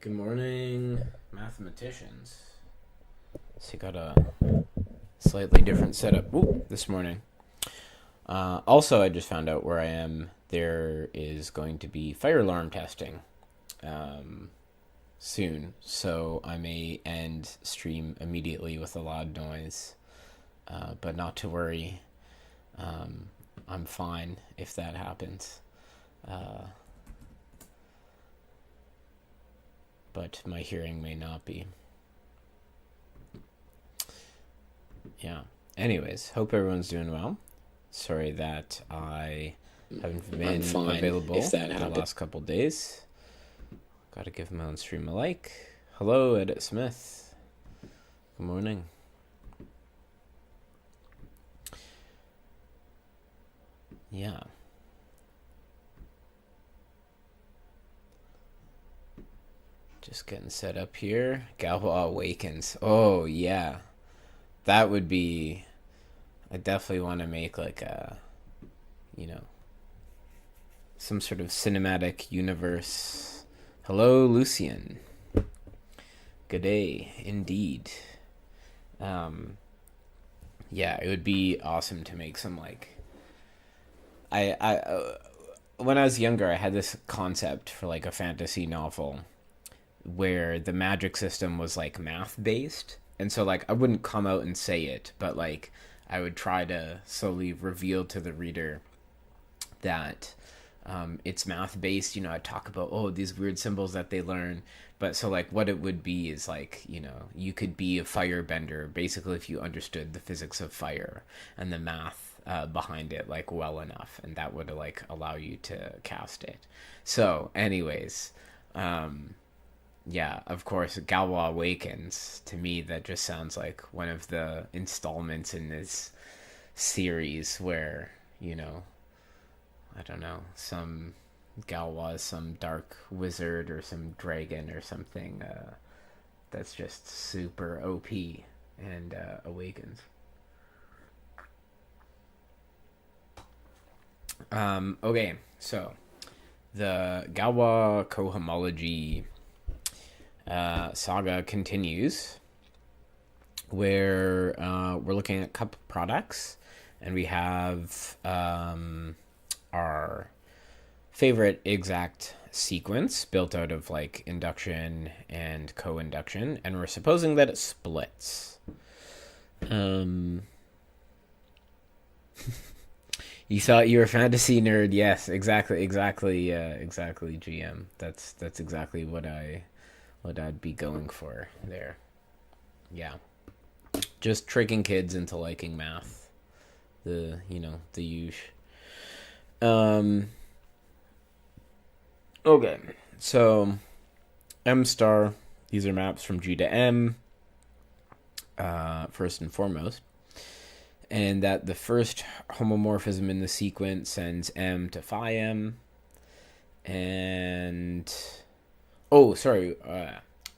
Good morning, mathematicians. So you got a slightly different setup this morning. Also, I just found out where I am. There is going to be fire alarm testing soon, so I may end stream immediately with a loud noise, but not to worry. I'm fine if that happens. But my hearing may not be. Yeah. Anyways, hope everyone's doing well. Sorry that I haven't been available the last couple days. Gotta give my own stream a like. Hello, Edit Smith. Good morning. Yeah. Just getting set up here. Galois Awakens. Oh, yeah. That would be... I definitely want to make like a... some sort of cinematic universe. Hello, Lucian. Good day, indeed. Yeah, it would be awesome to make some like... when I was younger, I had this concept for like a fantasy novel where the magic system was like math based, and so like I wouldn't come out and say it, but like I would try to slowly reveal to the reader that it's math based. I'd talk about these weird symbols that they learn, but so like what it would be is like you could be a firebender basically if you understood the physics of fire and the math behind it like well enough, and that would like allow you to cast it. So anyways, yeah, of course, Galois Awakens, to me, that just sounds like one of the installments in this series where, I don't know, some Galois, some dark wizard or some dragon or something that's just super OP and awakens. Okay, so the Galois Cohomology SAGA continues, where we're looking at couple products, and we have our favorite exact sequence built out of like induction and co-induction, and we're supposing that it splits. You thought you were a fantasy nerd? Yes, exactly, GM. That's exactly what I'd be going for there. Yeah. Just tricking kids into liking math. The usual. Okay. So M star, these are maps from G to M. First and foremost. And that the first homomorphism in the sequence sends M to phi M. And oh, sorry,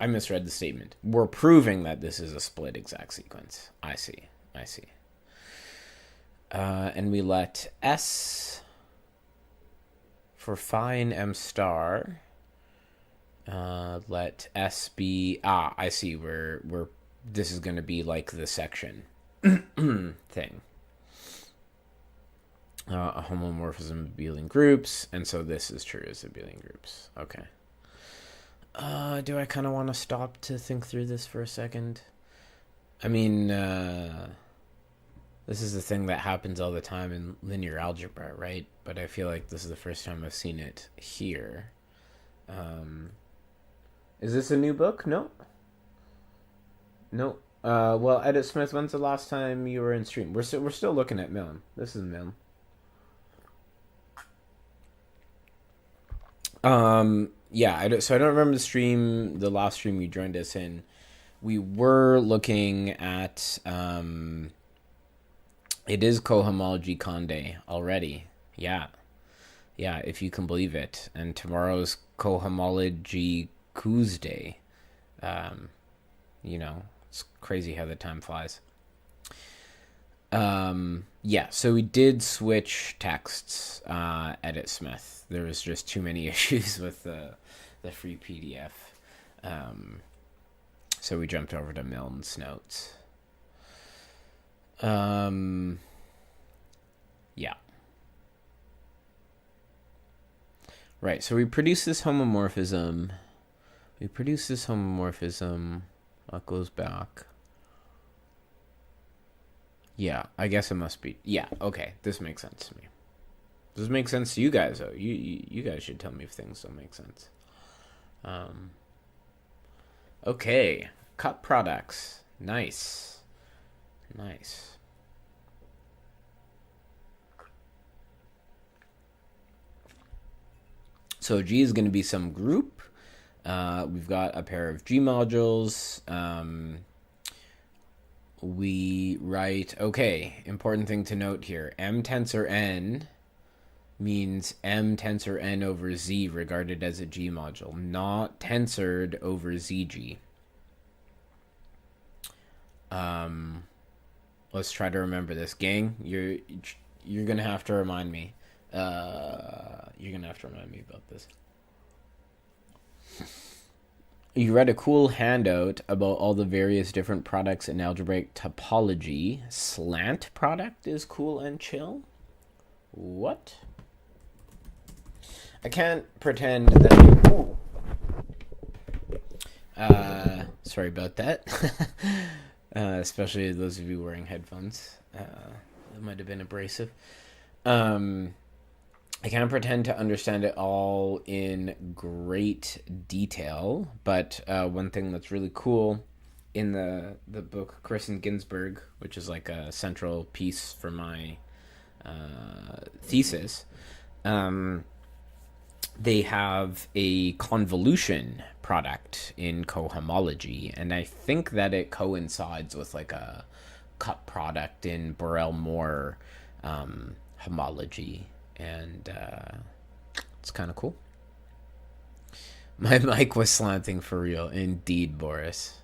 I misread the statement. We're proving that this is a split exact sequence. I see. And we let S for phi and M star. Let S be... I see. We're this is going to be like the section thing. A homomorphism of abelian groups, and so this is true as abelian groups. Okay. Do I kind of want to stop to think through this for a second? I mean, this is the thing that happens all the time in linear algebra, right? But I feel like this is the first time I've seen it here. Is this a new book? No. Well, Edit Smith, when's the last time you were in stream? We're still looking at Milne. This is Milne. Yeah, so I don't remember the last stream you joined us in. We were looking at, it is Cohomology Conde already. Yeah, if you can believe it. And tomorrow's Cohomology Tuesday. It's crazy how the time flies. Yeah, so we did switch texts, Edit Smith. There was just too many issues with the free PDF. So we jumped over to Milne's notes. Yeah. Right, so we produce this homomorphism. That goes back. Yeah, I guess it must be. Yeah, okay, this makes sense to me. Does this make sense to you guys, though? You guys should tell me if things don't make sense. Okay, cut products. Nice. So G is going to be some group. We've got a pair of G modules. We write, okay, important thing to note here. M tensor N means M tensor N over Z regarded as a G module, not tensored over ZG. Let's try to remember this, gang. You're gonna have to remind me. You're gonna have to remind me about this. You read a cool handout about all the various different products in algebraic topology. Slant product is cool and chill? What? I can't pretend that... sorry about that. Especially those of you wearing headphones. That might have been abrasive. I can't pretend to understand it all in great detail, but one thing that's really cool in the book Chris and Ginsberg, which is like a central piece for my thesis, they have a convolution product in cohomology, and I think that it coincides with like a cut product in Borel-Moore homology. And it's kind of cool. My mic was slanting for real. Indeed, Boris.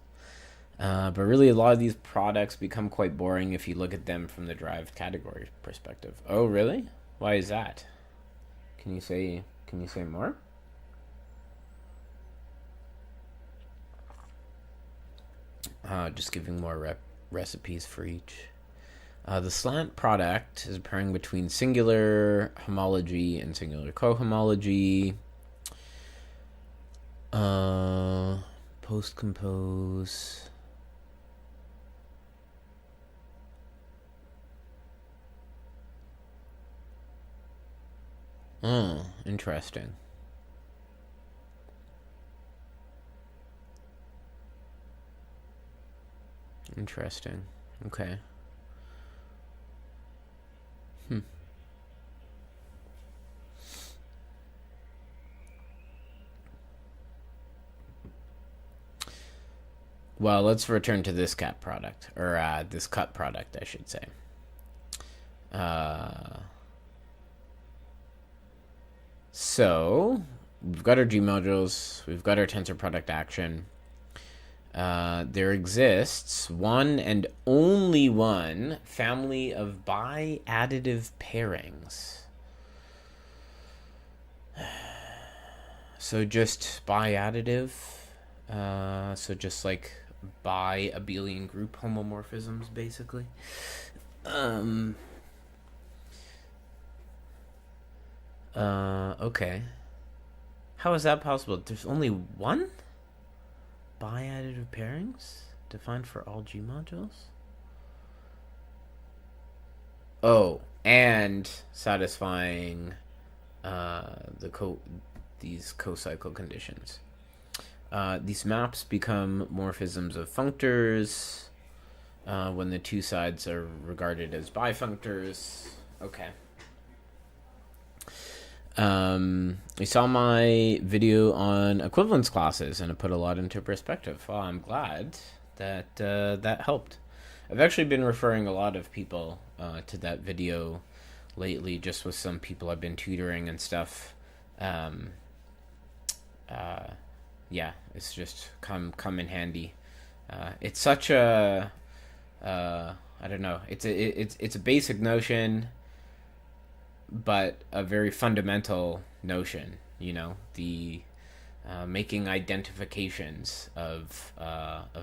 But really, a lot of these products become quite boring if you look at them from the derived category perspective. Oh, really? Why is that? Can you say more? Just giving more recipes for each. The slant product is a pairing between singular homology and singular cohomology. Post-compose. Interesting. Okay. Well, let's return to this cut product, or this cut product, I should say. So, we've got our G modules, we've got our tensor product action. There exists one and only one family of bi-additive pairings. So just bi-additive, so just like bi-abelian group homomorphisms, basically. Okay. How is that possible? There's only one? Bi-additive pairings defined for all G modules? Oh, and satisfying these co-cycle conditions. These maps become morphisms of functors when the two sides are regarded as bifunctors. Okay. We saw my video on equivalence classes, and it put a lot into perspective. Well, I'm glad that that helped. I've actually been referring a lot of people to that video lately, just with some people I've been tutoring and stuff. Yeah, it's just come in handy. It's such a I don't know. It's a basic notion, but a very fundamental notion. You know, the making identifications of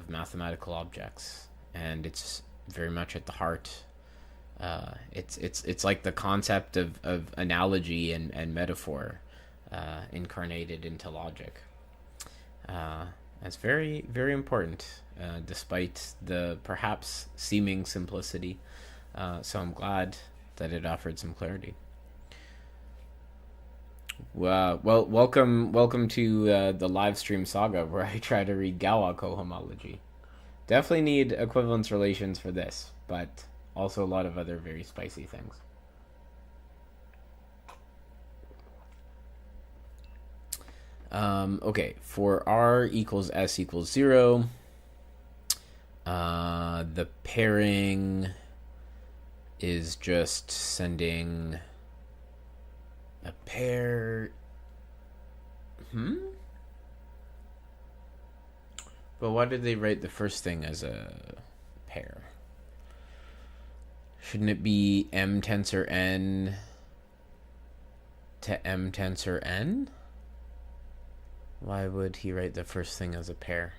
mathematical objects, and it's very much at the heart. It's like the concept of analogy and metaphor incarnated into logic. That's very, very important, despite the perhaps seeming simplicity. So I'm glad that it offered some clarity. Well, welcome to the live stream saga where I try to read Galois Cohomology. Definitely need equivalence relations for this, but also a lot of other very spicy things. Okay, for r equals s equals 0, the pairing is just sending a pair. But why did they write the first thing as a pair? Shouldn't it be m tensor n to m tensor n? Why would he write the first thing as a pair?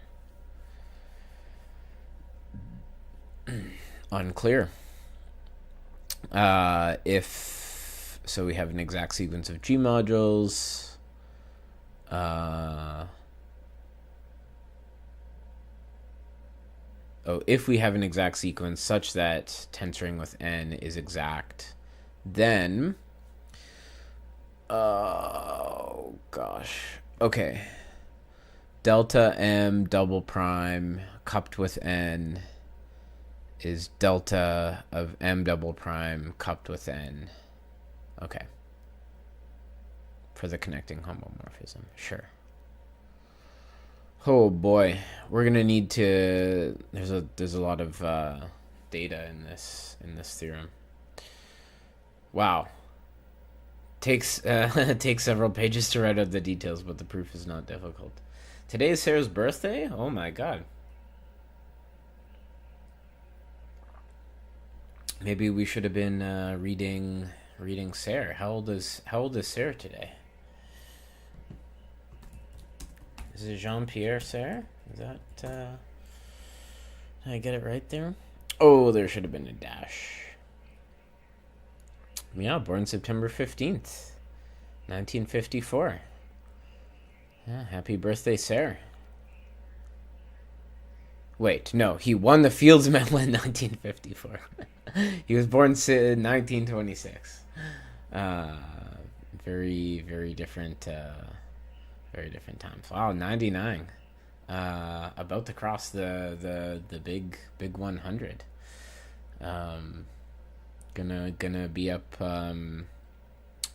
Unclear. If so, we have an exact sequence of G modules. If we have an exact sequence such that tensoring with n is exact, then oh gosh. Okay. Delta m double prime cupped with n is delta of m double prime cupped with n. Okay. For the connecting homomorphism. Sure. Oh boy. We're gonna need to there's a lot of data in this theorem. Wow. Takes several pages to write out the details, but the proof is not difficult. Today is Sarah's birthday? Oh my god. Maybe we should have been reading Sarah. How old is Sarah today? Is it Jean-Pierre Sarah? Is that did I get it right there? Oh, there should have been a dash. Yeah, born September 15th, 1954. Yeah, happy birthday, Sarah. Wait, no, he won the Fields Medal in 1954. He was born in 1926. Very, very different times. Wow, 99. About to cross the big 100. Gonna be up.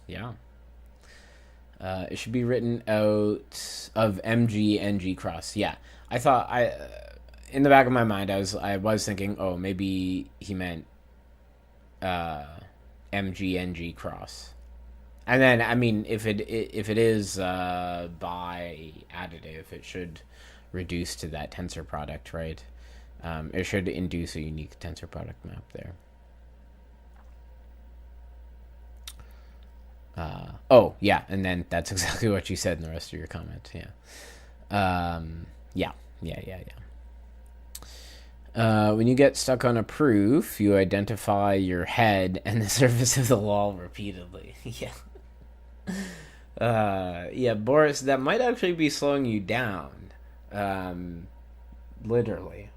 Yeah. It should be written out of MG cross. Yeah, I thought in the back of my mind I was thinking, oh, maybe he meant MG cross, and then I mean if it is by additive, it should reduce to that tensor product, right? It should induce a unique tensor product map there. Oh yeah, and then that's exactly what you said in the rest of your comment. Yeah. When you get stuck on a proof, you identify your head and the surface of the wall repeatedly. Yeah. Yeah, Boris, that might actually be slowing you down. Literally.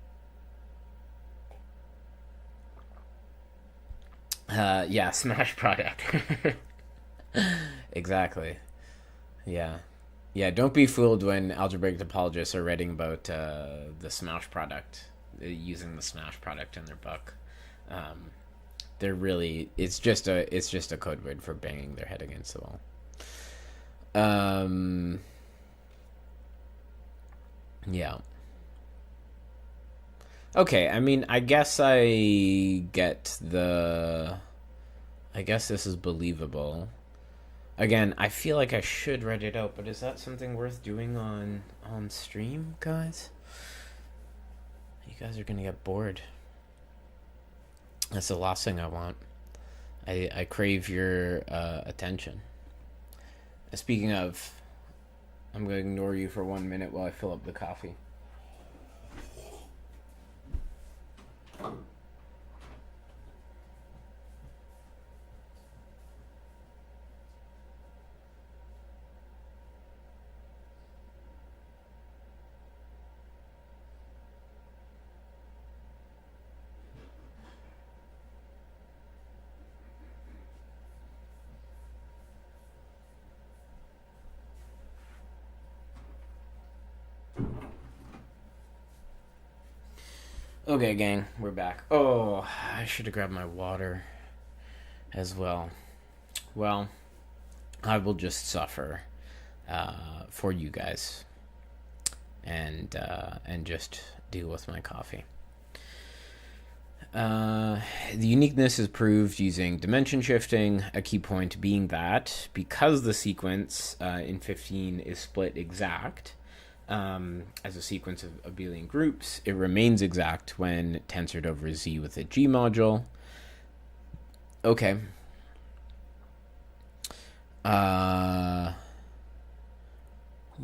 Yeah, smash product. Exactly. Yeah. Don't be fooled when algebraic topologists are writing about the smash product, using the smash product in their book. They're really it's just a code word for banging their head against the wall. Yeah. Okay, I mean, I guess this is believable. Again, I feel like I should write it out, but is that something worth doing on stream, guys? You guys are gonna get bored. That's the last thing I want. I crave your attention. Speaking of, I'm going to ignore you for 1 minute while I fill up the coffee. Okay, gang, we're back. Oh, I should have grabbed my water as well. Well, I will just suffer for you guys and just deal with my coffee. The uniqueness is proved using dimension shifting, a key point being that because the sequence in 15 is split exact as a sequence of abelian groups, it remains exact when tensored over Z with a G module. Okay. Why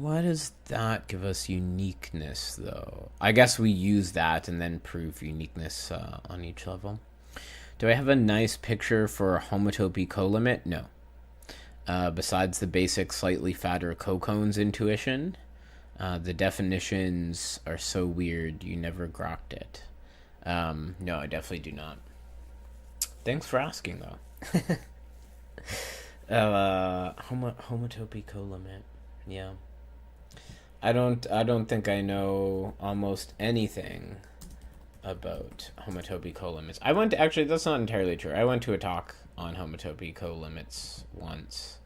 does that give us uniqueness, though? I guess we use that and then prove uniqueness on each level. Do I have a nice picture for homotopy colimit? No. Besides the basic slightly fatter cocones intuition, the definitions are so weird you never grokked it. No, I definitely do not. Thanks for asking, though. Homotopy colimit. Yeah. I don't think I know almost anything about homotopy colimits. That's not entirely true. I went to a talk on homotopy colimits once,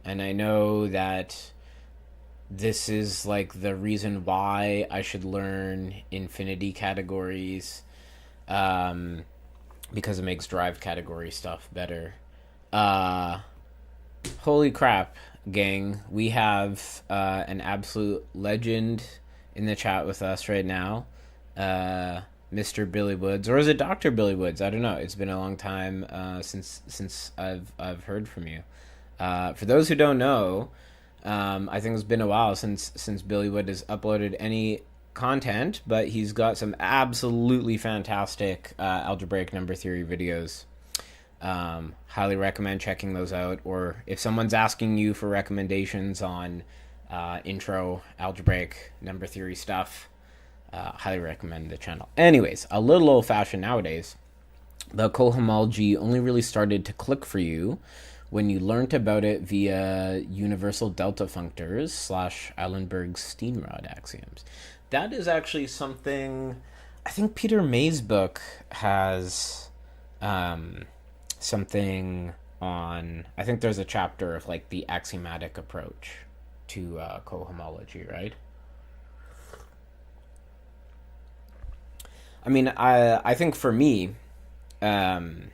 and I know that this is like the reason why I should learn infinity categories, because it makes derived category stuff better. Holy crap, gang. We have an absolute legend in the chat with us right now. Mr. Billy Woods, or is it Dr. Billy Woods? I don't know. It's been a long time since I've heard from you. For those who don't know, I think it's been a while since Billy Wood has uploaded any content, but he's got some absolutely fantastic algebraic number theory videos. Highly recommend checking those out, or if someone's asking you for recommendations on intro algebraic number theory stuff, highly recommend the channel. Anyways, a little old-fashioned nowadays. The cohomology only really started to click for you when you learnt about it via universal delta functors / Eilenberg-Steenrod axioms. That is actually something, I think Peter May's book has something on, I think there's a chapter of like the axiomatic approach to cohomology, right? I mean, I think for me, I'm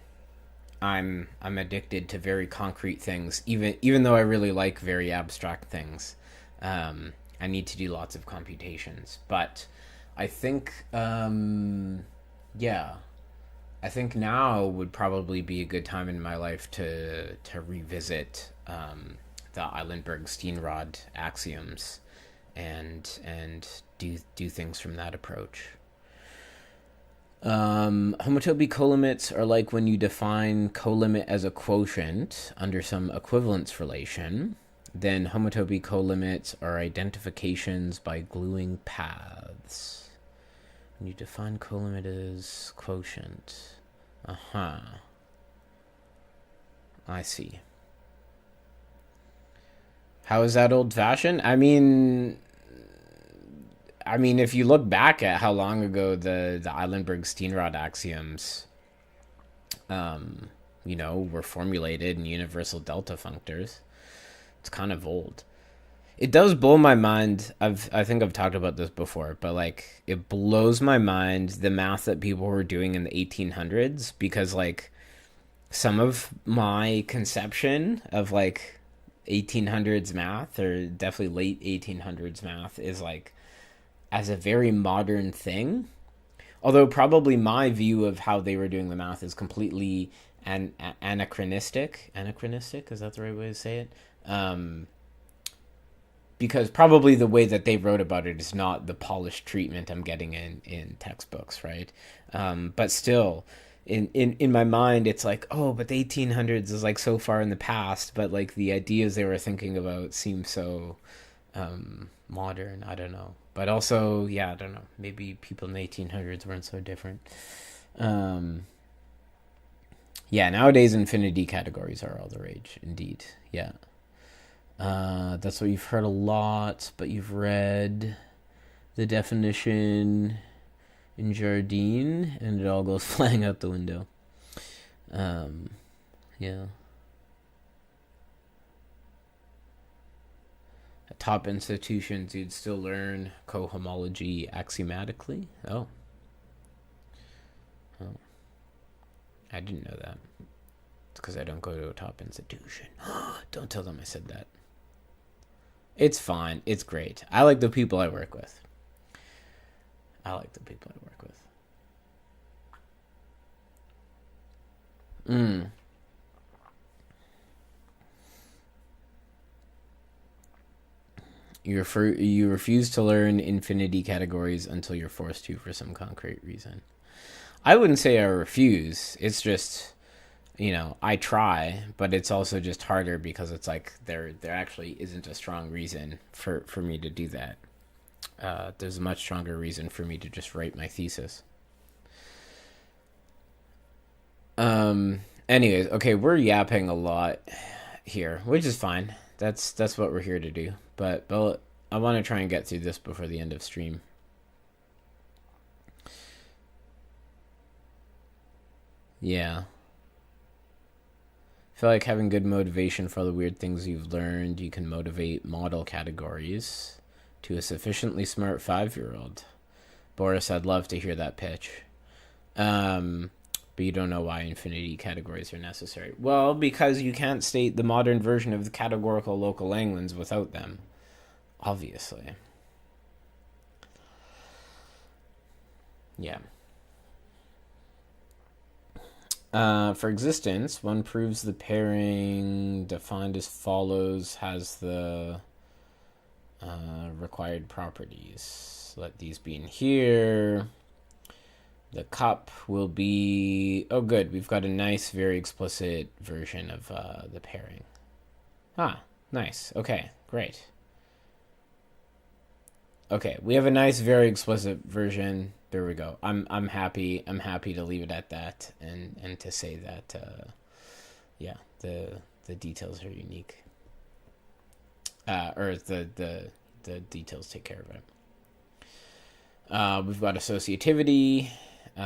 addicted to very concrete things, even though I really like very abstract things. I need to do lots of computations, but I think I think now would probably be a good time in my life to revisit the Eilenberg-Steenrod axioms and do things from that approach. Homotopy colimits are like when you define colimit as a quotient under some equivalence relation. Then homotopy colimits are identifications by gluing paths. When you define colimit as quotient. I see. How is that old-fashioned? I mean, if you look back at how long ago the Eilenberg-Steenrod axioms, were formulated in universal delta functors, it's kind of old. It does blow my mind. I think I've talked about this before, but like it blows my mind the math that people were doing in the 1800s, because like some of my conception of like 1800s math, or definitely late 1800s math, is like as a very modern thing. Although probably my view of how they were doing the math is completely anachronistic. Anachronistic, is that the right way to say it? because probably the way that they wrote about it is not the polished treatment I'm getting in textbooks, right? But still, in my mind, it's like, oh, but the 1800s is like so far in the past, but like the ideas they were thinking about seem so modern. I don't know. But also, yeah, I don't know. Maybe people in the 1800s weren't so different. Yeah, nowadays infinity categories are all the rage, indeed. Yeah. That's what you've heard a lot, but you've read the definition in Jardine, and it all goes flying out the window. Yeah. At top institutions, you'd still learn cohomology axiomatically. Oh. I didn't know that. It's because I don't go to a top institution. Don't tell them I said that. It's fine. It's great. I like the people I work with. You refuse to learn infinity categories until you're forced to for some concrete reason. I wouldn't say I refuse. It's just, I try, but it's also just harder because it's like there actually isn't a strong reason for me to do that. There's a much stronger reason for me to just write my thesis. Anyways, okay, we're yapping a lot here, which is fine. That's what we're here to do. But I want to try and get through this before the end of stream. Yeah. I feel like having good motivation for all the weird things you've learned, you can motivate model categories to a sufficiently smart 5-year-old. Boris, I'd love to hear that pitch. But you don't know why infinity categories are necessary. Well, because you can't state the modern version of the categorical local language without them. Obviously. Yeah. For existence, one proves the pairing defined as follows has the required properties. Let these be in here. The cup will be... Oh, good. We've got a nice, very explicit version of the pairing. Ah, nice. Okay, great. Okay, we have a nice, very explicit version. There we go. I'm happy. I'm happy to leave it at that, and to say that, yeah, the details are unique. Or the details take care of it. We've got associativity in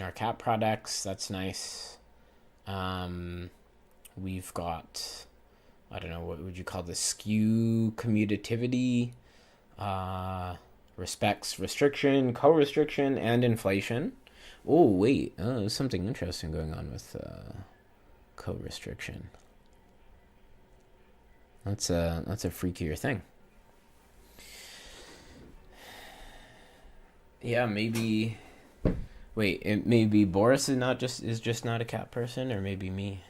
our cat products. That's nice. We've got, I don't know, what would you call this? Skew commutativity. Respects restriction, co-restriction, and inflation. Oh, wait. There's something interesting going on with co-restriction. That's a freakier thing. Yeah, maybe. Wait, maybe Boris is just not a cat person, or maybe me.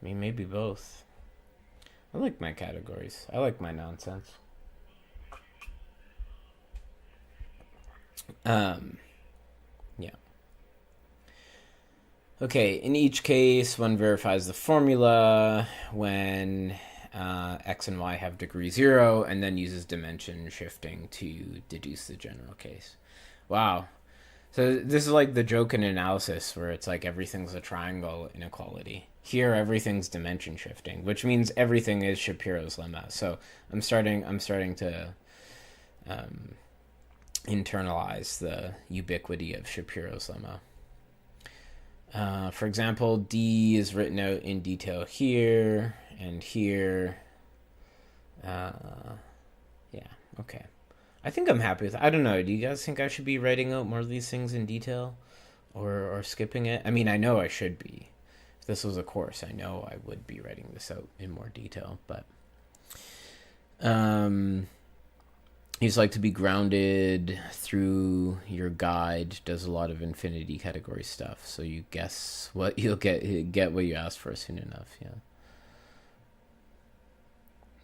I mean, maybe both. I like my categories. I like my nonsense. Yeah. Okay, in each case, one verifies the formula when x and y have degree 0, and then uses dimension shifting to deduce the general case. Wow. So this is like the joke in analysis where it's like everything's a triangle inequality. Here, everything's dimension shifting, which means everything is Shapiro's lemma. So I'm starting to internalize the ubiquity of Shapiro's lemma. For example, D is written out in detail here and here. Yeah, okay. I think I'm happy with it. I don't know. Do you guys think I should be writing out more of these things in detail or skipping it? I mean, I know I should be. If this was a course, I know I would be writing this out in more detail, but you just like to be grounded through your guide, does a lot of infinity category stuff, so you guess what you'll get what you asked for soon enough.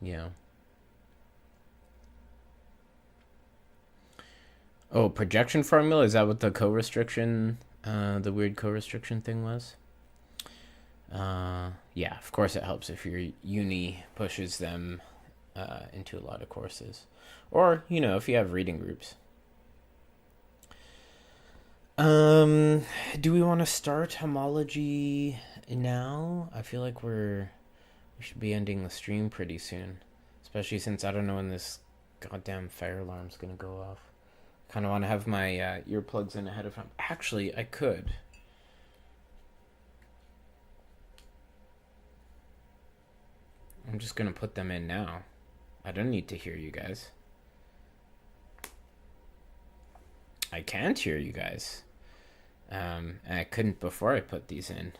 Yeah. Oh, projection formula? Is that what the co-restriction, the weird co-restriction thing was? Yeah, of course it helps if your uni pushes them into a lot of courses. Or, if you have reading groups. Do we want to start homology now? I feel like we should be ending the stream pretty soon. Especially since I don't know when this goddamn fire alarm's gonna go off. Kind of want to have my earplugs in ahead of time. Actually, I could. I'm just gonna put them in now. I don't need to hear you guys. I can't hear you guys. And I couldn't before I put these in.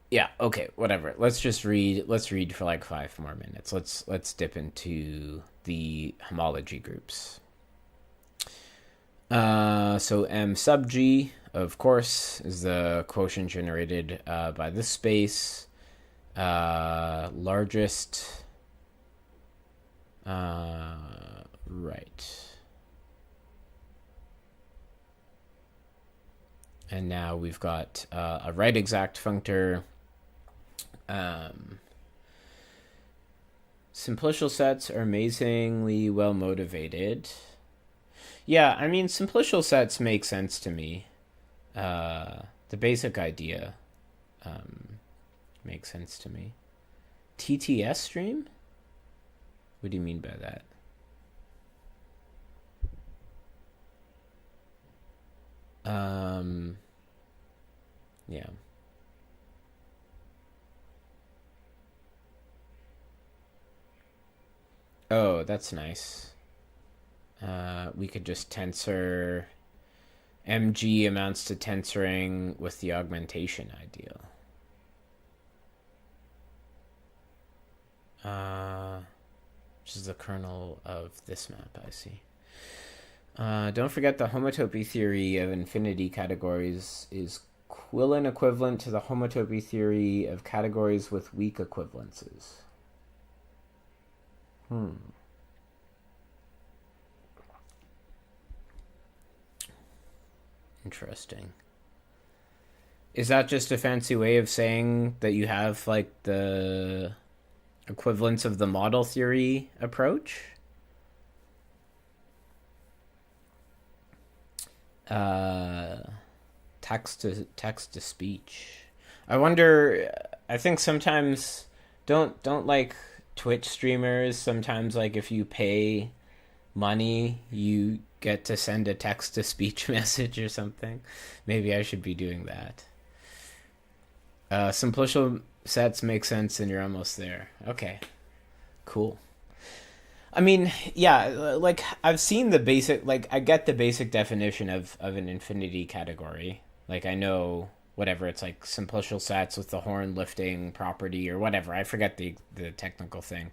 Yeah, okay, whatever. Let's read for like 5 more minutes. Let's dip into the homology groups. So M sub G, of course, is the quotient generated by this space. Largest. Right. And now we've got a right exact functor. Simplicial sets are amazingly well motivated. Yeah, I mean, simplicial sets make sense to me. The basic idea makes sense to me. TTS stream? What do you mean by that? Yeah. Oh, that's nice. We could just tensor. MG amounts to tensoring with the augmentation ideal. Which is the kernel of this map, I see. Don't forget the homotopy theory of infinity categories is Quillen equivalent to the homotopy theory of categories with weak equivalences. Interesting. Is that just a fancy way of saying that you have like the equivalence of the model theory approach? Text to speech. I wonder. I think sometimes don't like Twitch streamers. Sometimes like if you pay money, you get to send a text to speech message or something. Maybe I should be doing that. Simplicial sets make sense, and you're almost there. Okay, cool. I mean, yeah, like I've seen the basic, like I get the basic definition of an infinity category. Like I know whatever it's like simplicial sets with the horn lifting property or whatever. I forget the technical thing.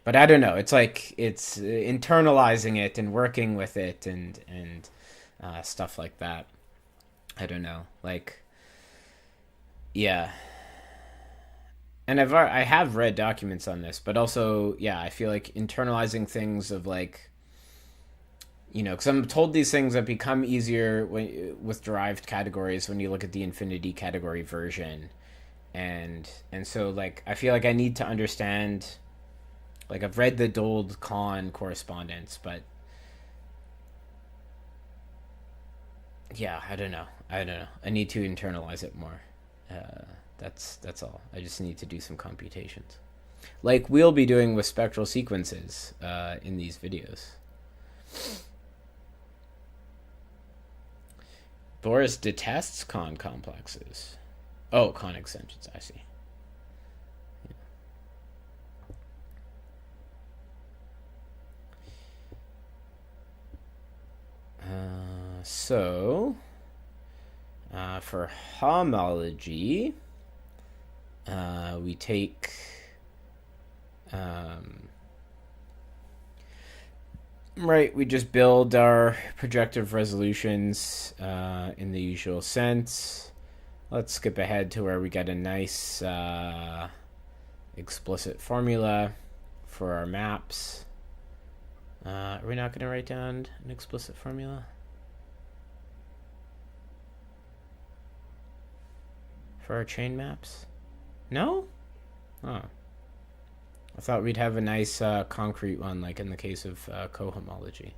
But I don't know. It's like it's internalizing it and working with it and stuff like that. I don't know. Like, yeah. And I have read documents on this, but also, yeah, I feel like internalizing things of like, because I'm told these things have become easier with derived categories when you look at the infinity category version, and so like I feel like I need to understand. Like I've read the Dold-Kahn correspondence, but yeah, I don't know. I need to internalize it more. That's all. I just need to do some computations, like we'll be doing with spectral sequences in these videos. Boris detests Kahn complexes. Oh, Kahn extensions. I see. So, for homology, we take right, we just build our projective resolutions in the usual sense. Let's skip ahead to where we get a nice explicit formula for our maps. Are we not going to write down an explicit formula for our chain maps? No? Oh. I thought we'd have a nice concrete one, like in the case of cohomology.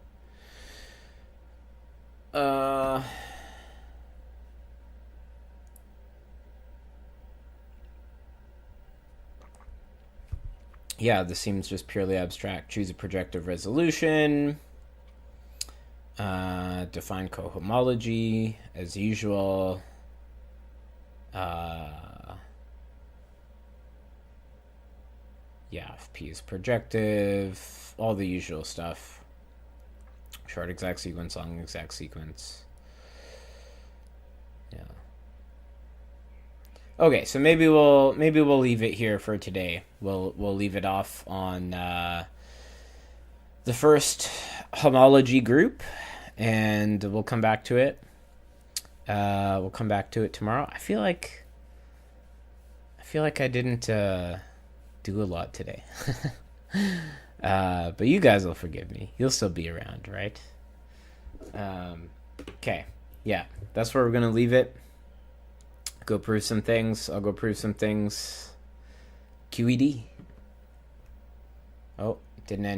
Yeah, this seems just purely abstract. Choose a projective resolution. Define cohomology as usual. Yeah, if P is projective, all the usual stuff. Short exact sequence, long exact sequence. Yeah. Okay, so maybe we'll leave it here for today. We'll leave it off on the first homology group, and we'll come back to it. We'll come back to it tomorrow. I feel like I didn't do a lot today. But you guys will forgive me. You'll still be around, right? Okay. Yeah, that's where we're going to leave it. Go prove some things. I'll go prove some things. QED. Oh, didn't end.